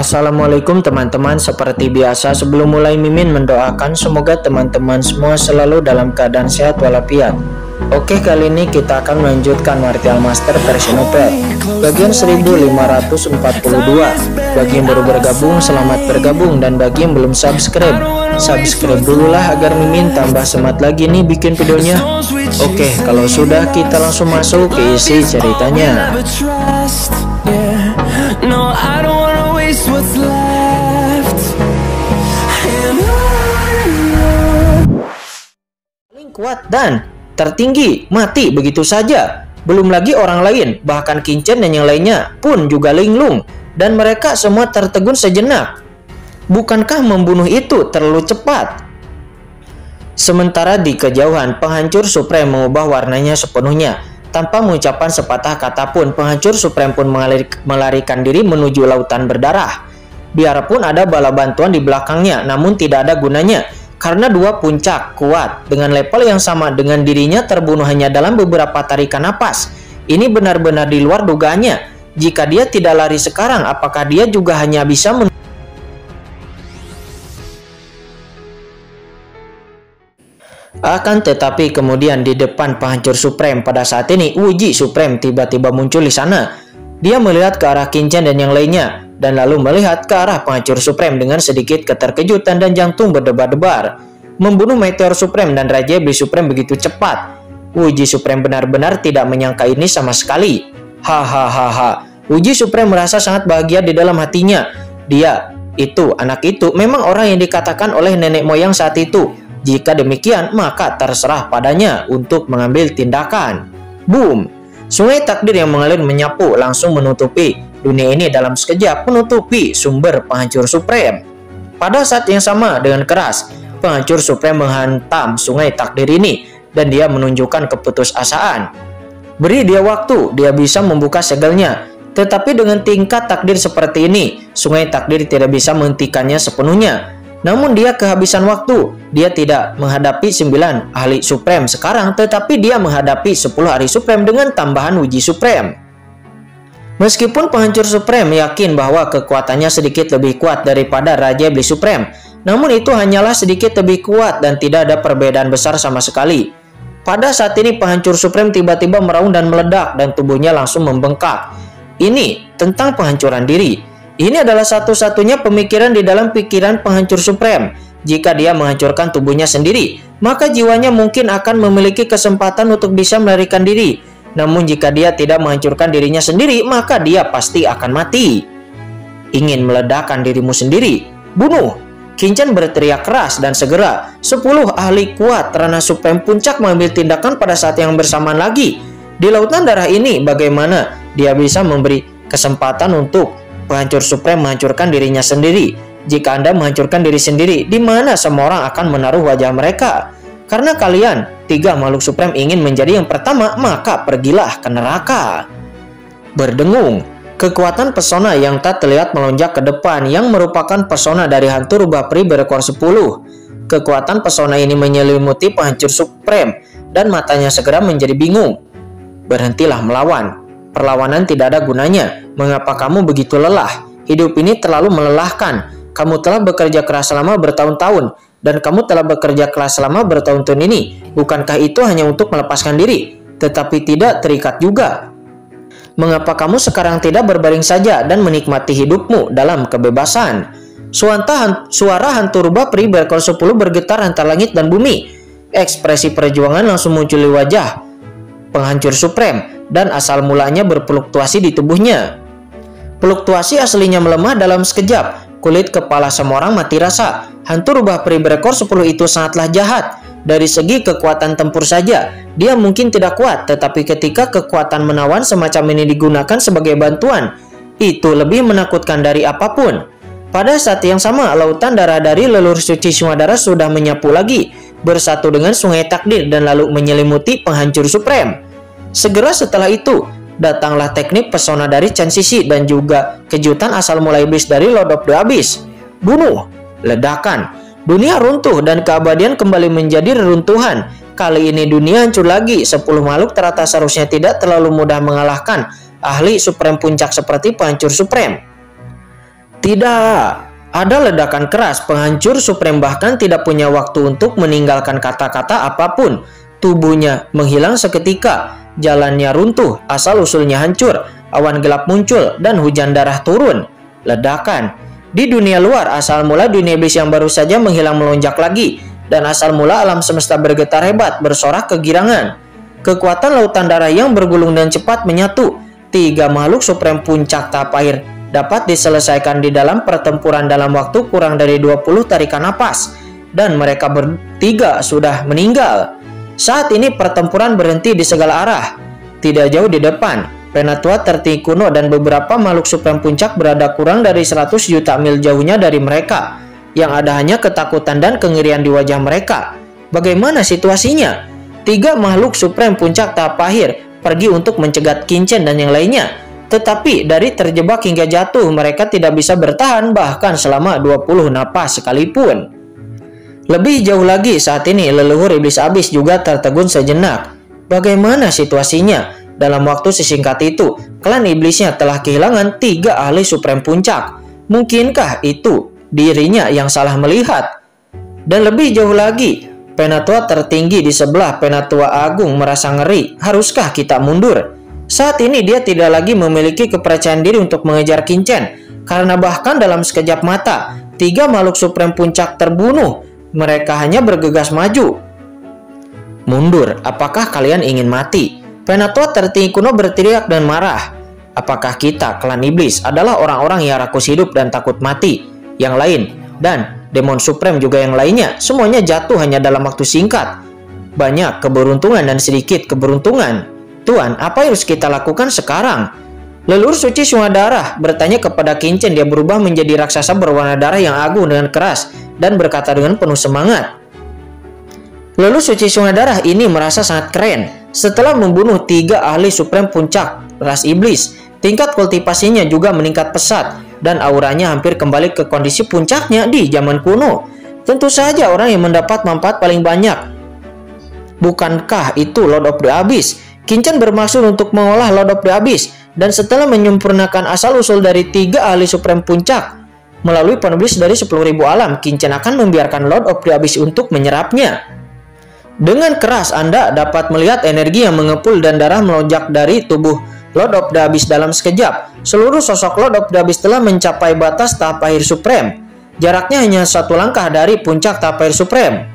Assalamualaikum teman-teman, seperti biasa sebelum mulai Mimin mendoakan semoga teman-teman semua selalu dalam keadaan sehat walafiat. Oke, kali ini kita akan melanjutkan Martial Master versi novel bagian 1542. Bagi yang baru bergabung, selamat bergabung, dan bagi yang belum subscribe dulu lah agar Mimin tambah semangat lagi nih bikin videonya. Oke, kalau sudah kita langsung masuk ke isi ceritanya. Paling kuat dan tertinggi mati begitu saja. Belum lagi orang lain, bahkan Kincen dan yang lainnya pun juga linglung, dan mereka semua tertegun sejenak. Bukankah membunuh itu terlalu cepat? Sementara di kejauhan, penghancur Supreme mengubah warnanya sepenuhnya. Tanpa mengucapkan sepatah kata pun, penghancur Supreme pun melarikan diri menuju lautan berdarah. Biarpun ada bala bantuan di belakangnya, namun tidak ada gunanya. Karena dua puncak kuat dengan level yang sama dengan dirinya terbunuh hanya dalam beberapa tarikan napas. Ini benar-benar di luar dugaannya. Jika dia tidak lari sekarang, apakah dia juga hanya bisa Akan tetapi kemudian di depan penghancur Supreme pada saat ini, Wuji Supreme tiba-tiba muncul di sana. Dia melihat ke arah Kincen dan yang lainnya, dan lalu melihat ke arah penghancur Supreme dengan sedikit keterkejutan dan jantung berdebar-debar. Membunuh Meteor Supreme dan Raja Iblis Supreme begitu cepat. Wuji Supreme benar-benar tidak menyangka ini sama sekali. Hahaha. Wuji Supreme merasa sangat bahagia di dalam hatinya. Anak itu memang orang yang dikatakan oleh nenek moyang saat itu. Jika demikian, maka terserah padanya untuk mengambil tindakan. Boom! Sungai takdir yang mengalir menyapu langsung menutupi dunia ini dalam sekejap, menutupi sumber penghancur Supreme. Pada saat yang sama, dengan keras, penghancur Supreme menghantam sungai takdir ini, dan dia menunjukkan keputusasaan. Beri dia waktu, dia bisa membuka segelnya. Tetapi dengan tingkat takdir seperti ini, sungai takdir tidak bisa menghentikannya sepenuhnya. Namun dia kehabisan waktu. Dia tidak menghadapi 9 ahli Supreme sekarang, tetapi dia menghadapi 10 ahli Supreme dengan tambahan Wuji Supreme. Meskipun penghancur Supreme yakin bahwa kekuatannya sedikit lebih kuat daripada Raja Iblis Supreme, namun itu hanyalah sedikit lebih kuat dan tidak ada perbedaan besar sama sekali. Pada saat ini penghancur Supreme tiba-tiba meraung dan meledak, dan tubuhnya langsung membengkak. Ini tentang penghancuran diri. Ini adalah satu-satunya pemikiran di dalam pikiran penghancur Supreme. Jika dia menghancurkan tubuhnya sendiri, maka jiwanya mungkin akan memiliki kesempatan untuk bisa melarikan diri. Namun jika dia tidak menghancurkan dirinya sendiri, maka dia pasti akan mati. Ingin meledakkan dirimu sendiri? Bunuh! Kincen berteriak keras, dan segera 10 ahli kuat ranah Supreme puncak mengambil tindakan pada saat yang bersamaan lagi. Di lautan darah ini, bagaimana dia bisa memberi kesempatan untuk penghancur Supreme menghancurkan dirinya sendiri? Jika Anda menghancurkan diri sendiri, di mana semua orang akan menaruh wajah mereka? Karena kalian, 3 makhluk Supreme ingin menjadi yang pertama, maka pergilah ke neraka. Berdengung, kekuatan pesona yang tak terlihat melonjak ke depan, yang merupakan pesona dari hantu rubah peri berekor 10. Kekuatan pesona ini menyelimuti penghancur Supreme, dan matanya segera menjadi bingung. Berhentilah melawan. Perlawanan tidak ada gunanya. Mengapa kamu begitu lelah? Hidup ini terlalu melelahkan. Kamu telah bekerja keras selama bertahun-tahun, dan kamu telah bekerja keras selama bertahun-tahun ini. Bukankah itu hanya untuk melepaskan diri, tetapi tidak terikat juga? Mengapa kamu sekarang tidak berbaring saja dan menikmati hidupmu dalam kebebasan? Suara hantu rubah peri berekor 10 bergetar antara langit dan bumi. Ekspresi perjuangan langsung muncul di wajah penghancur Supreme, dan asal mulanya berfluktuasi di tubuhnya. Fluktuasi aslinya melemah dalam sekejap. Kulit kepala semua orang mati rasa. Hantu rubah peri berekor 10 itu sangatlah jahat. Dari segi kekuatan tempur saja, dia mungkin tidak kuat, tetapi ketika kekuatan menawan semacam ini digunakan sebagai bantuan, itu lebih menakutkan dari apapun. Pada saat yang sama, lautan darah dari leluhur suci Sungadara sudah menyapu lagi, bersatu dengan sungai takdir, dan lalu menyelimuti penghancur Supreme. Segera setelah itu, datanglah teknik pesona dari Chen Sisi, dan juga kejutan asal mula iblis dari Lord of the Abyss. Bunuh! Ledakan! Dunia runtuh, dan keabadian kembali menjadi reruntuhan. Kali ini dunia hancur lagi. 10 makhluk teratas seharusnya tidak terlalu mudah mengalahkan ahli Supreme puncak seperti penghancur Supreme. Tidak, ada ledakan keras. Penghancur Supreme bahkan tidak punya waktu untuk meninggalkan kata-kata apapun. Tubuhnya menghilang seketika, jalannya runtuh, asal-usulnya hancur, awan gelap muncul, dan hujan darah turun. Ledakan. Di dunia luar, asal mula dunia iblis yang baru saja menghilang melonjak lagi, dan asal mula alam semesta bergetar hebat, bersorak kegirangan. Kekuatan lautan darah yang bergulung dan cepat menyatu. 3 makhluk Supreme puncak tahap akhir dapat diselesaikan di dalam pertempuran dalam waktu kurang dari 20 tarikan napas, dan mereka bertiga sudah meninggal. Saat ini pertempuran berhenti di segala arah. Tidak jauh di depan, Penatua tertinggi kuno dan beberapa makhluk Supreme puncak berada kurang dari 100 juta mil jauhnya dari mereka. Yang ada hanya ketakutan dan kengerian di wajah mereka. Bagaimana situasinya? 3 makhluk Supreme puncak tahap akhir pergi untuk mencegat Qin Chen dan yang lainnya. Tetapi dari terjebak hingga jatuh, mereka tidak bisa bertahan bahkan selama 20 napas sekalipun. Lebih jauh lagi, saat ini leluhur iblis abis juga tertegun sejenak. Bagaimana situasinya? Dalam waktu sesingkat itu, klan iblisnya telah kehilangan 3 ahli Supreme puncak. Mungkinkah itu dirinya yang salah melihat? Dan lebih jauh lagi, Penatua tertinggi di sebelah Penatua Agung merasa ngeri. Haruskah kita mundur? Saat ini dia tidak lagi memiliki kepercayaan diri untuk mengejar Qin Chen, karena bahkan dalam sekejap mata, 3 makhluk Supreme puncak terbunuh. Mereka hanya bergegas maju. Mundur, apakah kalian ingin mati? Penatua tertinggi kuno berteriak dan marah. Apakah kita, klan iblis, adalah orang-orang yang rakus hidup dan takut mati? Yang lain, dan Demon Supreme juga yang lainnya, semuanya jatuh hanya dalam waktu singkat. Banyak keberuntungan dan sedikit keberuntungan. Tuan, apa yang harus kita lakukan sekarang? Leluhur suci Sungai Darah bertanya kepada Qin Chen. Dia berubah menjadi raksasa berwarna darah yang agung dengan keras dan berkata dengan penuh semangat. Leluhur suci Sungai Darah ini merasa sangat keren. Setelah membunuh 3 ahli Supreme puncak ras iblis, tingkat kultivasinya juga meningkat pesat dan auranya hampir kembali ke kondisi puncaknya di zaman kuno. Tentu saja orang yang mendapat manfaat paling banyak. Bukankah itu Lord of the Abyss? Qin Chen bermaksud untuk mengolah Lord of the Abyss, dan setelah menyempurnakan asal-usul dari 3 ahli Supreme puncak melalui penulis dari 10.000 alam, Qin Chen akan membiarkan Lord of the Abyss untuk menyerapnya. Dengan keras Anda dapat melihat energi yang mengepul dan darah melonjak dari tubuh Lord of the Abyss dalam sekejap. Seluruh sosok Lord of the Abyss telah mencapai batas tahap akhir Supreme. Jaraknya hanya 1 langkah dari puncak tahap akhir Supreme.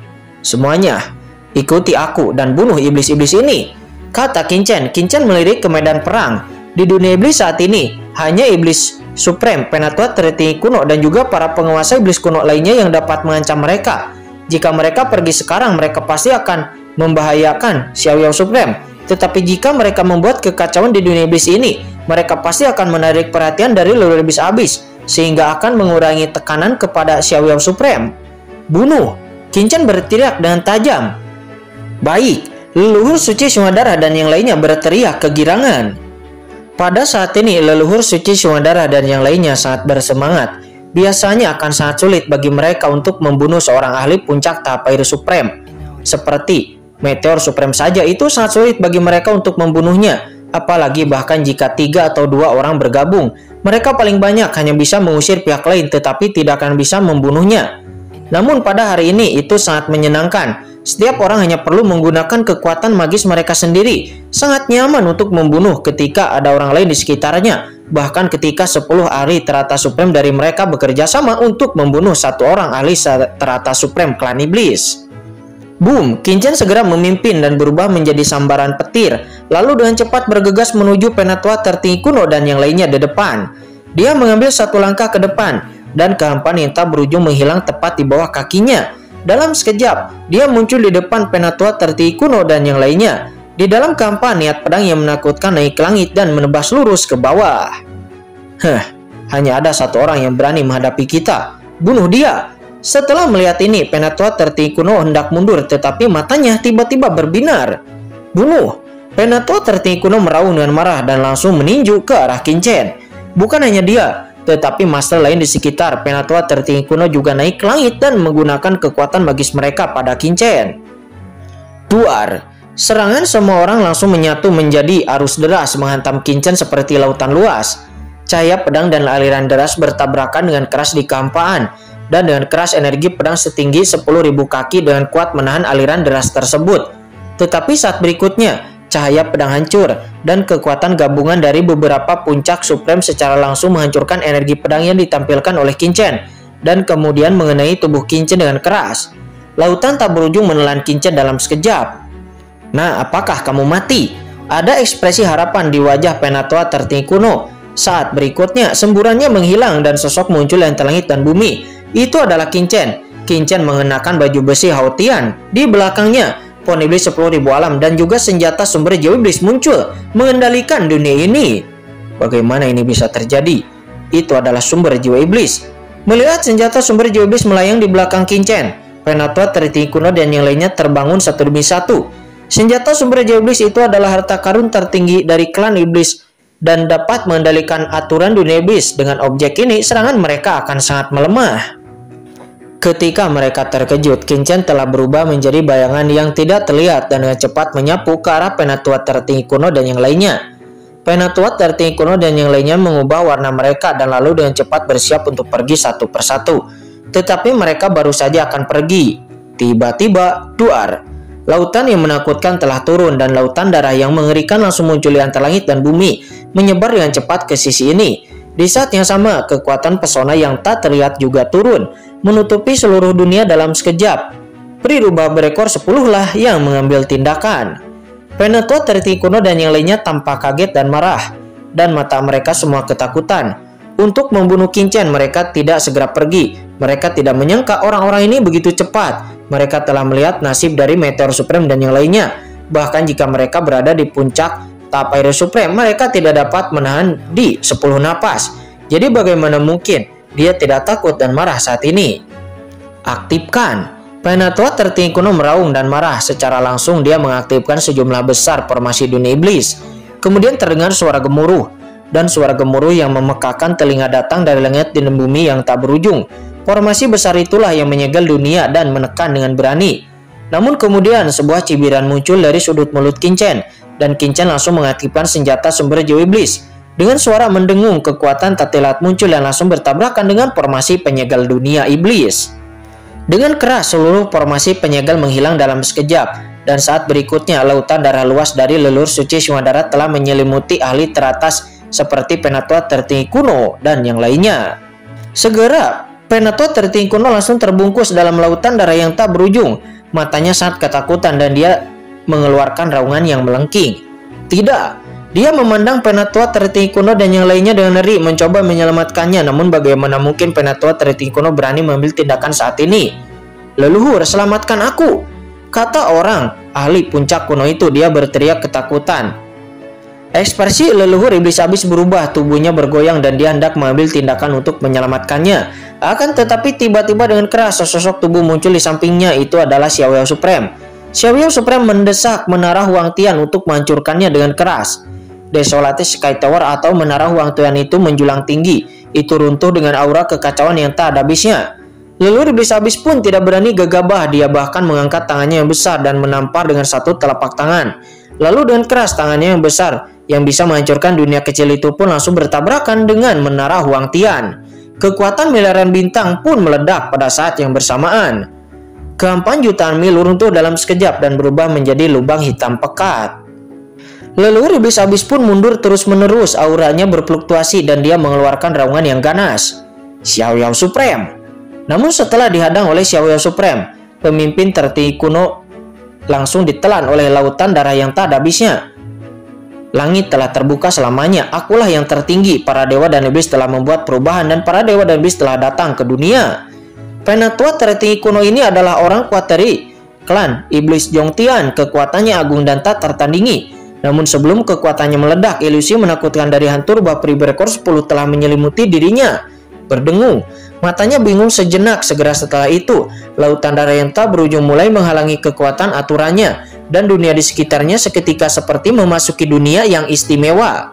Semuanya, ikuti aku dan bunuh iblis-iblis ini, kata Qin Chen. Qin Chen melirik ke medan perang. Di dunia iblis saat ini, hanya iblis Supreme, Penatua tertinggi kuno, dan juga para penguasa iblis kuno lainnya yang dapat mengancam mereka. Jika mereka pergi sekarang, mereka pasti akan membahayakan Xiaoyao Supreme. Tetapi jika mereka membuat kekacauan di dunia iblis ini, mereka pasti akan menarik perhatian dari leluhur iblis abis, sehingga akan mengurangi tekanan kepada Xiaoyao Supreme. Bunuh! Qin Chen berteriak dengan tajam. Baik, leluhur suci Sungai Darah dan yang lainnya berteriak kegirangan. Pada saat ini, leluhur suci Sungai Darah dan yang lainnya sangat bersemangat. Biasanya akan sangat sulit bagi mereka untuk membunuh seorang ahli puncak tahap akhir Supreme. Seperti Meteor Supreme saja itu sangat sulit bagi mereka untuk membunuhnya. Apalagi bahkan jika 3 atau 2 orang bergabung, mereka paling banyak hanya bisa mengusir pihak lain tetapi tidak akan bisa membunuhnya. Namun pada hari ini itu sangat menyenangkan. Setiap orang hanya perlu menggunakan kekuatan magis mereka sendiri. Sangat nyaman untuk membunuh ketika ada orang lain di sekitarnya. Bahkan ketika 10 ahli teratas Supreme dari mereka bekerja sama untuk membunuh 1 orang ahli teratas Supreme klan iblis. Boom! Qin Chen segera memimpin dan berubah menjadi sambaran petir. Lalu dengan cepat bergegas menuju Penatua tertinggi kuno dan yang lainnya di depan. Dia mengambil 1 langkah ke depan dan kehampaan yang tak berujung menghilang tepat di bawah kakinya. Dalam sekejap, dia muncul di depan Penatua tertinggi kuno dan yang lainnya. Di dalam kehampaan, niat pedang yang menakutkan naik ke langit dan menebas lurus ke bawah. Hanya ada 1 orang yang berani menghadapi kita. Bunuh dia! Setelah melihat ini, Penatua tertinggi kuno hendak mundur, tetapi matanya tiba-tiba berbinar. Bunuh! Penatua tertinggi kuno meraung dengan marah dan langsung meninju ke arah Qin Chen. Bukan hanya dia, tetapi master lain di sekitar Penatua tertinggi kuno juga naik ke langit dan menggunakan kekuatan magis mereka pada Qin Chen. Duar! Serangan semua orang langsung menyatu menjadi arus deras menghantam Qin Chen seperti lautan luas. Cahaya pedang dan aliran deras bertabrakan dengan keras di kehampaan, dan dengan keras energi pedang setinggi 10.000 kaki dengan kuat menahan aliran deras tersebut. Tetapi saat berikutnya, cahaya pedang hancur, dan kekuatan gabungan dari beberapa puncak supreme secara langsung menghancurkan energi pedang yang ditampilkan oleh Qin Chen, dan kemudian mengenai tubuh Qin Chen dengan keras. Lautan tak berujung menelan Qin Chen dalam sekejap. "Nah, apakah kamu mati?" Ada ekspresi harapan di wajah Penatua tertinggi kuno. Saat berikutnya, semburannya menghilang dan sosok muncul di antara langit dan bumi. Itu adalah Qin Chen. Qin Chen mengenakan baju besi Haotian. Di belakangnya, pohon iblis 10.000 alam dan juga senjata sumber jiwa iblis muncul mengendalikan dunia ini. Bagaimana ini bisa terjadi? Itu adalah sumber jiwa iblis. Melihat senjata sumber jiwa iblis melayang di belakang Qin Chen, Penatua tertinggi kuno dan yang lainnya terbangun satu demi satu. Senjata sumber jiwa iblis itu adalah harta karun tertinggi dari klan iblis dan dapat mengendalikan aturan dunia iblis. Dengan objek ini, serangan mereka akan sangat melemah. Ketika mereka terkejut, Qin Chen telah berubah menjadi bayangan yang tidak terlihat dan dengan cepat menyapu ke arah Penatua tertinggi kuno dan yang lainnya. Penatua tertinggi kuno dan yang lainnya mengubah warna mereka dan lalu dengan cepat bersiap untuk pergi satu persatu. Tetapi mereka baru saja akan pergi. Tiba-tiba, duar. Lautan yang menakutkan telah turun dan lautan darah yang mengerikan langsung muncul di antara langit dan bumi, menyebar dengan cepat ke sisi ini. Di saat yang sama, kekuatan pesona yang tak terlihat juga turun, menutupi seluruh dunia dalam sekejap. Peri rubah berekor 10 lah yang mengambil tindakan. Penatua tertinggi kuno dan yang lainnya tampak kaget dan marah, dan mata mereka semua ketakutan. Untuk membunuh Qin Chen, mereka tidak segera pergi. Mereka tidak menyangka orang-orang ini begitu cepat. Mereka telah melihat nasib dari Meteor Supreme dan yang lainnya. Bahkan jika mereka berada di puncak tahap Aero Supreme, mereka tidak dapat menahan di 10 napas. Jadi bagaimana mungkin dia tidak takut dan marah saat ini? Aktifkan. Penatua tertinggi kuno meraung dan marah. Secara langsung dia mengaktifkan sejumlah besar formasi dunia iblis. Kemudian terdengar suara gemuruh. Dan suara gemuruh yang memekakan telinga datang dari langit dan bumi yang tak berujung. Formasi besar itulah yang menyegel dunia dan menekan dengan berani. Namun kemudian sebuah cibiran muncul dari sudut mulut Qin Chen, dan Qin Chen langsung mengaktifkan senjata sumber jiwa iblis. Dengan suara mendengung, kekuatan tak terlihat muncul yang langsung bertabrakan dengan formasi penyegel dunia iblis. Dengan keras, seluruh formasi penyegel menghilang dalam sekejap, dan saat berikutnya lautan darah luas dari leluhur suci Swadara telah menyelimuti ahli teratas seperti Penatua tertinggi kuno dan yang lainnya. Segera, Penatua tertinggi kuno langsung terbungkus dalam lautan darah yang tak berujung. Matanya sangat ketakutan dan dia mengeluarkan raungan yang melengking. Tidak, dia memandang Penatua tertinggi kuno dan yang lainnya dengan ngeri mencoba menyelamatkannya. Namun bagaimana mungkin Penatua tertinggi kuno berani mengambil tindakan saat ini? "Leluhur, selamatkan aku!" kata orang ahli puncak kuno itu. Dia berteriak ketakutan. Ekspresi leluhur iblis habis berubah, tubuhnya bergoyang dan dia hendak mengambil tindakan untuk menyelamatkannya. Akan tetapi tiba-tiba dengan keras sosok tubuh muncul di sampingnya. Itu adalah Xiaoyao Supreme. Xiaoyao Supreme mendesak menara Huang Tian untuk menghancurkannya dengan keras. Desolate Sky Tower atau menara Huang Tian itu menjulang tinggi. Itu runtuh dengan aura kekacauan yang tak ada habisnya. Leluhur iblis habis pun tidak berani gegabah. Dia bahkan mengangkat tangannya yang besar dan menampar dengan satu telapak tangan. Lalu dengan keras tangannya yang besar yang bisa menghancurkan dunia kecil itu pun langsung bertabrakan dengan menara Huang Tian. Kekuatan miliaran bintang pun meledak pada saat yang bersamaan. Kehampaan jutaan mil runtuh dalam sekejap dan berubah menjadi lubang hitam pekat. Leluhur iblis habis pun mundur terus-menerus, auranya berfluktuasi dan dia mengeluarkan raungan yang ganas. Xiaoyao Supreme. Namun setelah dihadang oleh Xiaoyao Supreme, pemimpin tertinggi kuno langsung ditelan oleh lautan darah yang tak ada habisnya. Langit telah terbuka selamanya. Akulah yang tertinggi. Para dewa dan iblis telah membuat perubahan dan para dewa dan iblis telah datang ke dunia. Penatua tertinggi kuno ini adalah orang kuat dari klan iblis Jongtian. Kekuatannya agung dan tak tertandingi. Namun sebelum kekuatannya meledak, ilusi menakutkan dari hantu rubah peri berekor 10 telah menyelimuti dirinya. Berdengung, matanya bingung sejenak. Segera setelah itu, lautan darah yang tak berujung mulai menghalangi kekuatan aturannya. Dan dunia di sekitarnya seketika seperti memasuki dunia yang istimewa.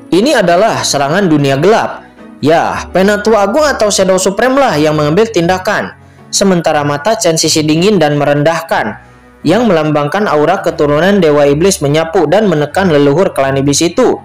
Ini adalah serangan dunia gelap. Ya, Penatua Agung atau Shadow Supreme lah yang mengambil tindakan. Sementara mata Chen sisi dingin dan merendahkan, yang melambangkan aura keturunan Dewa Iblis menyapu dan menekan leluhur klan iblis itu.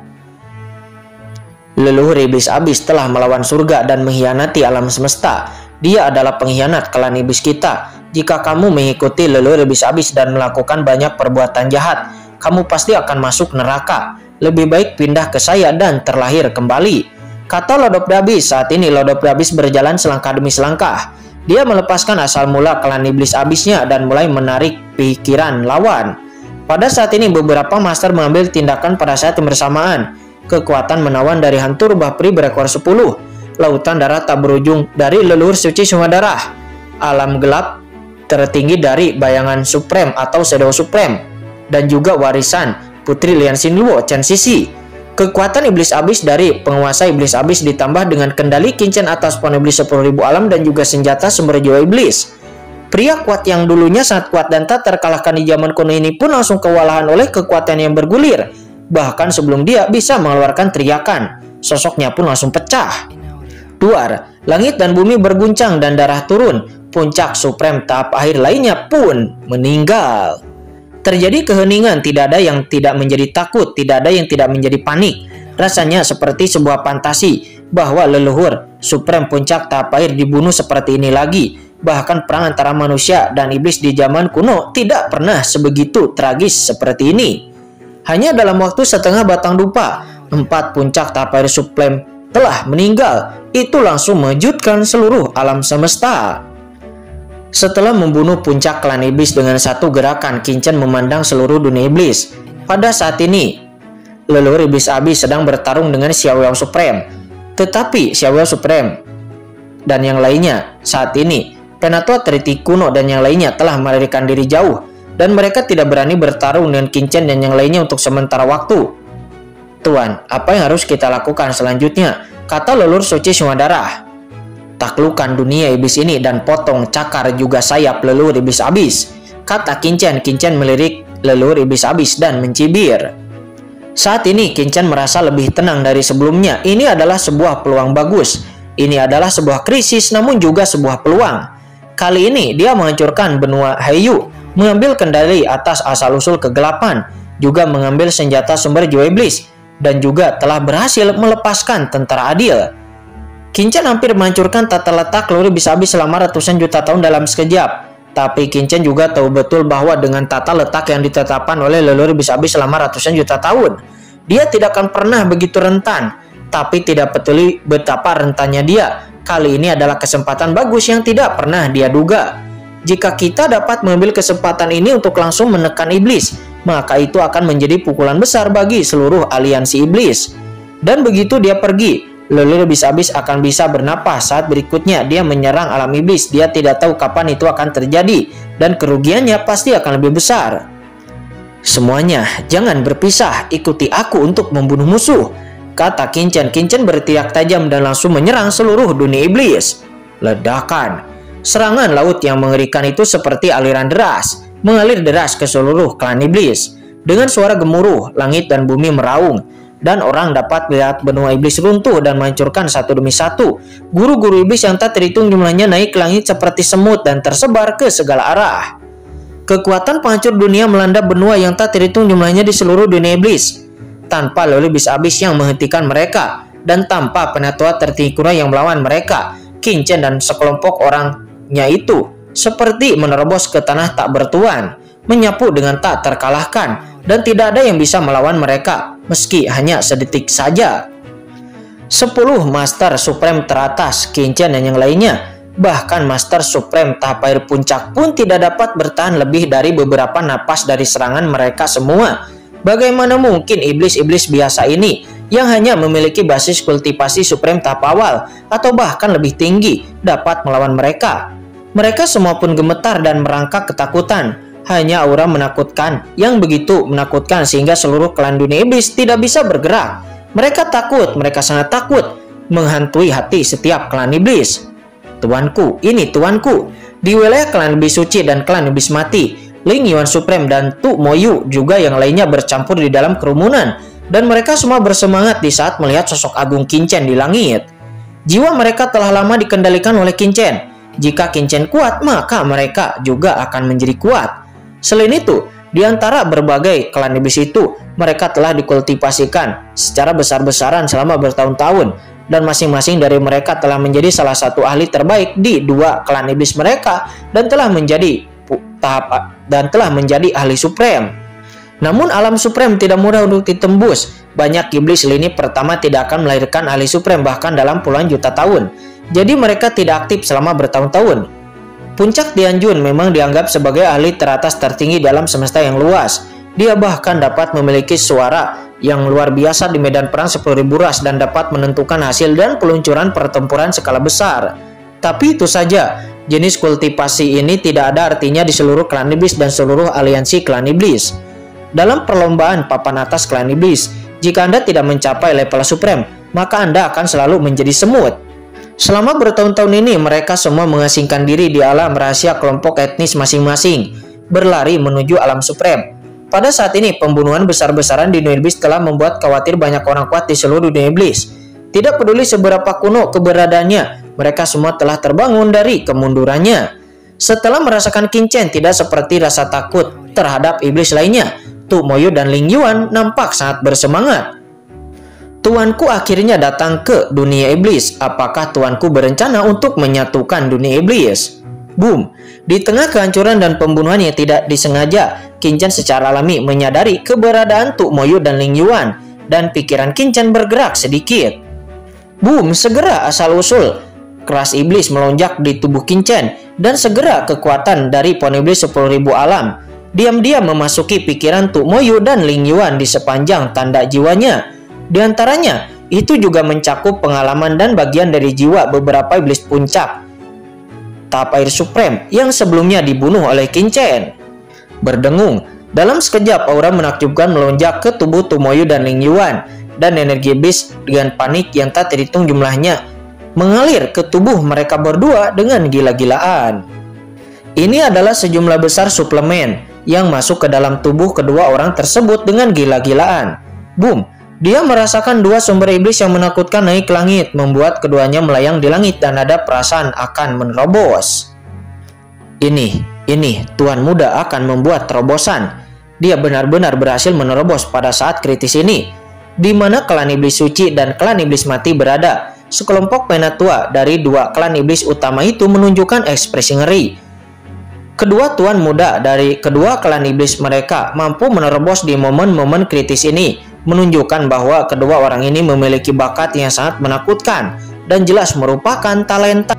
Leluhur iblis abis telah melawan surga dan mengkhianati alam semesta. Dia adalah pengkhianat klan iblis kita. Jika kamu mengikuti leluhur iblis abis dan melakukan banyak perbuatan jahat, kamu pasti akan masuk neraka. Lebih baik pindah ke saya dan terlahir kembali, kata Lord of the Abyss. Saat ini Lord of the Abyss berjalan selangkah demi selangkah. Dia melepaskan asal mula klan iblis abisnya dan mulai menarik pikiran lawan. Pada saat ini beberapa master mengambil tindakan pada saat yang bersamaan. Kekuatan menawan dari hantu rubah peri berekor 10, lautan darah tak berujung dari leluhur suci semua darah, alam gelap tertinggi dari bayangan Supreme atau Shadow Supreme, dan juga warisan Putri Lian Xinluo Chen Sisi. Kekuatan iblis abis dari penguasa iblis abis ditambah dengan kendali Qin Chen atas pohon iblis 10.000 alam dan juga senjata sumber jiwa iblis. Pria kuat yang dulunya sangat kuat dan tak terkalahkan di zaman kuno ini pun langsung kewalahan oleh kekuatan yang bergulir. Bahkan sebelum dia bisa mengeluarkan teriakan, sosoknya pun langsung pecah. Duar, langit dan bumi berguncang dan darah turun. Puncak Supreme tahap akhir lainnya pun meninggal. Terjadi keheningan, tidak ada yang tidak menjadi takut, tidak ada yang tidak menjadi panik. Rasanya seperti sebuah fantasi bahwa leluhur Supreme puncak tahap akhir dibunuh seperti ini lagi. Bahkan perang antara manusia dan iblis di zaman kuno tidak pernah sebegitu tragis seperti ini. Hanya dalam waktu setengah batang dupa, 4 puncak tahap akhir Supreme telah meninggal. Itu langsung mengejutkan seluruh alam semesta. Setelah membunuh puncak klan iblis dengan satu gerakan, Qin Chen memandang seluruh dunia iblis. Pada saat ini, leluhur iblis abis sedang bertarung dengan Xiaoyao Supreme. Tetapi Xiaoyao Supreme dan yang lainnya saat ini, Penatua Triti kuno dan yang lainnya telah melarikan diri jauh, dan mereka tidak berani bertarung dengan Qin Chen dan yang lainnya untuk sementara waktu. Tuan, apa yang harus kita lakukan selanjutnya? Kata leluhur suci semua darah. Taklukkan dunia iblis ini dan potong cakar juga sayap leluhur iblis abis, kata Qin Chen. Qin Chen melirik leluhur iblis abis dan mencibir. Saat ini Qin Chen merasa lebih tenang dari sebelumnya. Ini adalah sebuah peluang bagus. Ini adalah sebuah krisis namun juga sebuah peluang. Kali ini dia menghancurkan benua Heiyu, mengambil kendali atas asal-usul kegelapan, juga mengambil senjata sumber jiwa iblis, dan juga telah berhasil melepaskan tentara adil. Qin Chen hampir menghancurkan tata letak leluhur iblis abis selama ratusan juta tahun dalam sekejap. Tapi Qin Chen juga tahu betul bahwa dengan tata letak yang ditetapkan oleh leluhur iblis abis selama ratusan juta tahun, dia tidak akan pernah begitu rentan. Tapi tidak peduli betapa rentannya dia, kali ini adalah kesempatan bagus yang tidak pernah dia duga. Jika kita dapat mengambil kesempatan ini untuk langsung menekan iblis, maka itu akan menjadi pukulan besar bagi seluruh aliansi iblis. Dan begitu dia pergi, leluhur iblis abis akan bisa bernapas. Saat berikutnya dia menyerang alam iblis, dia tidak tahu kapan itu akan terjadi, dan kerugiannya pasti akan lebih besar. Semuanya jangan berpisah, ikuti aku untuk membunuh musuh, kata Qin Chen. Qin Chen berteriak tajam dan langsung menyerang seluruh dunia iblis. Ledakan, serangan laut yang mengerikan itu seperti aliran deras, mengalir deras ke seluruh klan iblis. Dengan suara gemuruh, langit dan bumi meraung, dan orang dapat melihat benua iblis runtuh dan menghancurkan satu demi satu. Guru-guru iblis yang tak terhitung jumlahnya naik ke langit seperti semut dan tersebar ke segala arah. Kekuatan penghancur dunia melanda benua yang tak terhitung jumlahnya di seluruh dunia iblis. Tanpa leluhur iblis abis yang menghentikan mereka, dan tanpa penatua tertinggi kuno yang melawan mereka, Qin Chen dan sekelompok orangnya itu seperti menerobos ke tanah tak bertuan, menyapu dengan tak terkalahkan, dan tidak ada yang bisa melawan mereka, meski hanya sedetik saja. 10 Master Supreme teratas, Qin Chen dan yang lainnya, bahkan Master Supreme tahap air puncak pun tidak dapat bertahan lebih dari beberapa napas dari serangan mereka semua. Bagaimana mungkin iblis-iblis biasa ini yang hanya memiliki basis kultivasi Supreme tahap awal atau bahkan lebih tinggi dapat melawan mereka? Mereka semua pun gemetar dan merangkak ketakutan. Hanya aura menakutkan yang begitu menakutkan sehingga seluruh klan dunia iblis tidak bisa bergerak. Mereka takut, mereka sangat takut, menghantui hati setiap klan iblis. Tuanku, ini tuanku. Di wilayah klan iblis suci dan klan iblis mati, Ling Yuan Supreme dan Tu Moyu juga yang lainnya bercampur di dalam kerumunan, dan mereka semua bersemangat di saat melihat sosok agung Qin Chen di langit. Jiwa mereka telah lama dikendalikan oleh Qin Chen. Jika Qin Chen kuat, maka mereka juga akan menjadi kuat. Selain itu, Di antara berbagai klan iblis itu, mereka telah dikultivasikan secara besar-besaran selama bertahun-tahun, dan masing-masing dari mereka telah menjadi salah satu ahli terbaik di dua klan iblis mereka dan telah menjadi ahli supreme. Namun alam supreme tidak mudah untuk ditembus. Banyak iblis lini pertama tidak akan melahirkan ahli supreme bahkan dalam puluhan juta tahun. Jadi mereka tidak aktif selama bertahun-tahun. Puncak Tianjun memang dianggap sebagai ahli teratas tertinggi dalam semesta yang luas. Dia bahkan dapat memiliki suara yang luar biasa di medan perang 10.000 ras dan dapat menentukan hasil dan peluncuran pertempuran skala besar. Tapi itu saja, jenis kultivasi ini tidak ada artinya di seluruh klan iblis dan seluruh aliansi klan iblis. Dalam perlombaan papan atas klan iblis, jika Anda tidak mencapai level supreme, maka Anda akan selalu menjadi semut. Selama bertahun-tahun ini, mereka semua mengasingkan diri di alam rahasia kelompok etnis masing-masing, berlari menuju alam supreme. Pada saat ini, pembunuhan besar-besaran di dunia iblis telah membuat khawatir banyak orang kuat di seluruh dunia iblis. Tidak peduli seberapa kuno keberadaannya, mereka semua telah terbangun dari kemundurannya. Setelah merasakan Qin Chen tidak seperti rasa takut terhadap iblis lainnya, Tu Moyu dan Ling Yuan nampak sangat bersemangat. Tuanku akhirnya datang ke dunia iblis. Apakah tuanku berencana untuk menyatukan dunia iblis? Boom! Di tengah kehancuran dan pembunuhan yang tidak disengaja, Qin Chen secara alami menyadari keberadaan Tu Moyu dan Ling Yuan, dan pikiran Qin Chen bergerak sedikit. Boom! Segera asal-usul keras iblis melonjak di tubuh Qin Chen, dan segera kekuatan dari pohon iblis 10.000 alam diam-diam memasuki pikiran Tu Moyu dan Ling Yuan di sepanjang tanda jiwanya. Di antaranya, itu juga mencakup pengalaman dan bagian dari jiwa beberapa iblis puncak tahap air supreme yang sebelumnya dibunuh oleh Qin Chen. Berdengung, dalam sekejap aura menakjubkan melonjak ke tubuh Tu Moyu dan Ling Yuan, dan energi iblis dengan panik yang tak terhitung jumlahnya mengalir ke tubuh mereka berdua dengan gila-gilaan. Ini adalah sejumlah besar suplemen yang masuk ke dalam tubuh kedua orang tersebut dengan gila-gilaan. Boom! Dia merasakan dua sumber iblis yang menakutkan naik ke langit, membuat keduanya melayang di langit dan ada perasaan akan menerobos. Ini, Tuan Muda akan membuat terobosan. Dia benar-benar berhasil menerobos pada saat kritis ini, di mana klan iblis suci dan klan iblis mati berada. Sekelompok penatua dari dua klan iblis utama itu menunjukkan ekspresi ngeri. Kedua Tuan Muda dari kedua klan iblis mereka mampu menerobos di momen-momen kritis ini, menunjukkan bahwa kedua orang ini memiliki bakat yang sangat menakutkan dan jelas merupakan talenta